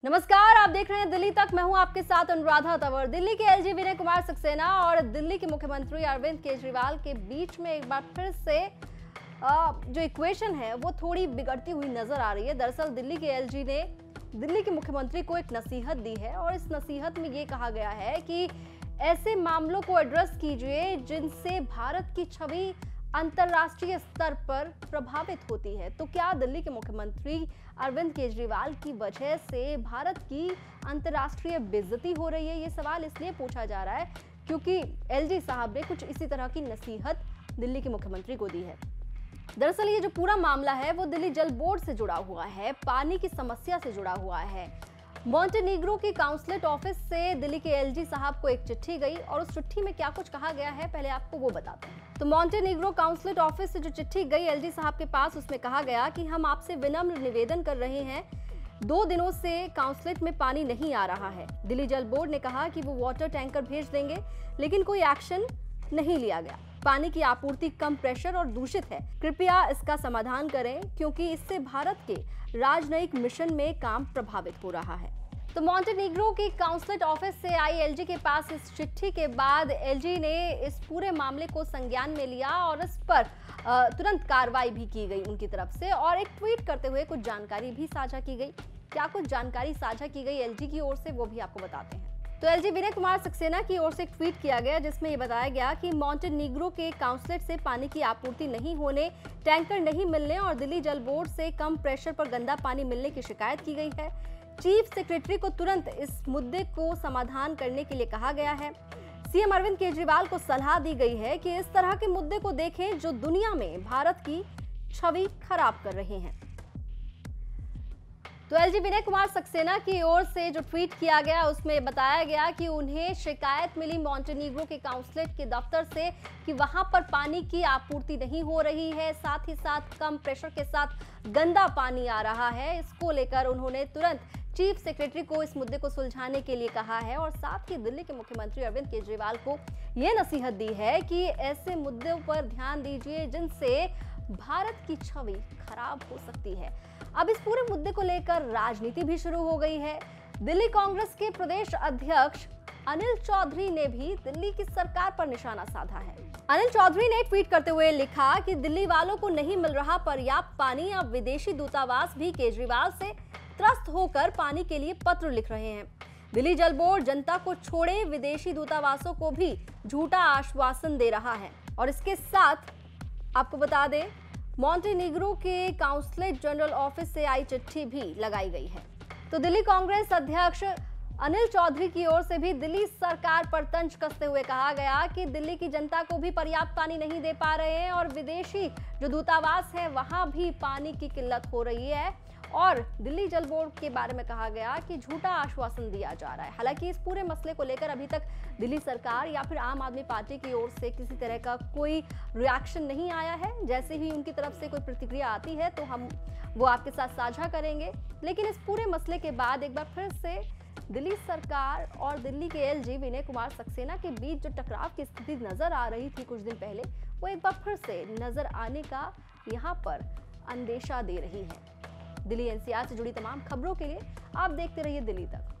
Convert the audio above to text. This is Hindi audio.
नमस्कार, आप देख रहे हैं दिल्ली तक। मैं हूं आपके साथ अनुराधा तंवर। दिल्ली के एलजी विनय कुमार सक्सेना और दिल्ली के मुख्यमंत्री अरविंद केजरीवाल के बीच में एक बार फिर से जो इक्वेशन है वो थोड़ी बिगड़ती हुई नजर आ रही है। दरअसल दिल्ली के एलजी ने दिल्ली के मुख्यमंत्री को एक नसीहत दी है और इस नसीहत में ये कहा गया है कि ऐसे मामलों को एड्रेस कीजिए जिनसे भारत की छवि अंतर्राष्ट्रीय स्तर पर प्रभावित होती है। तो क्या दिल्ली के मुख्यमंत्री अरविंद केजरीवाल की वजह से भारत की अंतर्राष्ट्रीय बेइज्जती हो रही है? ये सवाल इसलिए पूछा जा रहा है क्योंकि एलजी साहब ने कुछ इसी तरह की नसीहत दिल्ली के मुख्यमंत्री को दी है। दरअसल ये जो पूरा मामला है वो दिल्ली जल बोर्ड से जुड़ा हुआ है, पानी की समस्या से जुड़ा हुआ है। मॉन्टेनीग्रो की काउंसलेट ऑफिस से दिल्ली के एलजी साहब को एक चिट्ठी गई और उस चिट्ठी में क्या कुछ कहा गया है पहले आपको वो बताते हैं। तो मॉन्टेनीग्रो काउंसलेट ऑफिस से जो चिट्ठी गई एलजी साहब के पास, उसमें कहा गया कि हम आपसे विनम्र निवेदन कर रहे हैं, 2 दिनों से काउंसलेट में पानी नहीं आ रहा है। दिल्ली जल बोर्ड ने कहा कि वो वाटर टैंकर भेज देंगे, लेकिन कोई एक्शन नहीं लिया गया। पानी की आपूर्ति कम प्रेशर और दूषित है, कृपया इसका समाधान करें क्योंकि इससे भारत के राजनयिक मिशन में काम प्रभावित हो रहा है। तो मॉन्टेनीग्रो की काउंसलेट ऑफिस से आई एलजी के पास इस चिट्ठी के बाद एलजी ने इस पूरे मामले को संज्ञान में लिया और इस पर तुरंत कार्रवाई भी की गई उनकी तरफ से और एक ट्वीट करते हुए कुछ जानकारी भी साझा की गई। क्या कुछ जानकारी साझा की गई एलजी की ओर से वो भी आपको बताते हैं। तो एलजी विनय कुमार सक्सेना की ओर से एक ट्वीट किया गया जिसमें ये बताया गया कि मॉन्टेनीग्रो के काउंसलेट से पानी की आपूर्ति नहीं होने, टैंकर नहीं मिलने और दिल्ली जल बोर्ड से कम प्रेशर पर गंदा पानी मिलने की शिकायत की गई है। चीफ सेक्रेटरी को तुरंत इस मुद्दे को समाधान करने के लिए कहा गया है। सीएम अरविंद केजरीवाल को सलाह दी गई है कि इस तरह के मुद्दे को देखें जो दुनिया में भारत की छवि खराब कर रहे हैं। तो एलजी विनय कुमार सक्सेना की ओर से जो ट्वीट किया गया उसमें बताया गया कि उन्हें शिकायत मिली मॉन्टेनीग्रो के काउंसलेट के दफ्तर से कि वहां पर पानी की आपूर्ति नहीं हो रही है, साथ ही साथ कम प्रेशर के साथ गंदा पानी आ रहा है। इसको लेकर उन्होंने तुरंत चीफ सेक्रेटरी को इस मुद्दे को सुलझाने के लिए कहा है और साथ ही दिल्ली के मुख्यमंत्री अरविंद केजरीवाल को यह नसीहत दी है कि ऐसे मुद्दों पर ध्यान दीजिए जिनसे भारत की छवि खराब हो सकती है। अब इस पूरे मुद्दे को लेकर राजनीति भी शुरू हो गई है। दिल्ली कांग्रेस के प्रदेश अध्यक्ष अनिल चौधरी ने भी दिल्ली की सरकार पर निशाना साधा है। अनिल चौधरी ने ट्वीट करते हुए लिखा कि दिल्ली वालों को नहीं मिल रहा पर्याप्त पानी, अब विदेशी दूतावास भी केजरीवाल से त्रस्त होकर पानी के लिए पत्र लिख रहे हैं। दिल्ली जल बोर्ड जनता को छोड़े विदेशी दूतावासों को भी झूठा आश्वासन दे रहा है। और इसके साथ आपको बता दें, मॉन्टेनीग्रो के काउंसलेट जनरल ऑफिस से आई चिट्ठी भी लगाई गई है। तो दिल्ली कांग्रेस अध्यक्ष अनिल चौधरी की ओर से भी दिल्ली सरकार पर तंज कसते हुए कहा गया कि दिल्ली की जनता को भी पर्याप्त पानी नहीं दे पा रहे हैं और विदेशी जो दूतावास है वहां भी पानी की किल्लत हो रही है। और दिल्ली जल बोर्ड के बारे में कहा गया कि झूठा आश्वासन दिया जा रहा है। हालांकि इस पूरे मसले को लेकर अभी तक दिल्ली सरकार या फिर आम आदमी पार्टी की ओर से किसी तरह का कोई रिएक्शन नहीं आया है। जैसे ही उनकी तरफ से कोई प्रतिक्रिया आती है तो हम वो आपके साथ साझा करेंगे। लेकिन इस पूरे मसले के बाद एक बार फिर से दिल्ली सरकार और दिल्ली के एलजी विनय कुमार सक्सेना के बीच जो टकराव की स्थिति नजर आ रही थी कुछ दिन पहले, वो एक बार फिर से नजर आने का यहाँ पर अंदेशा दे रही है। दिल्ली एनसीआर से जुड़ी तमाम खबरों के लिए आप देखते रहिए दिल्ली तक।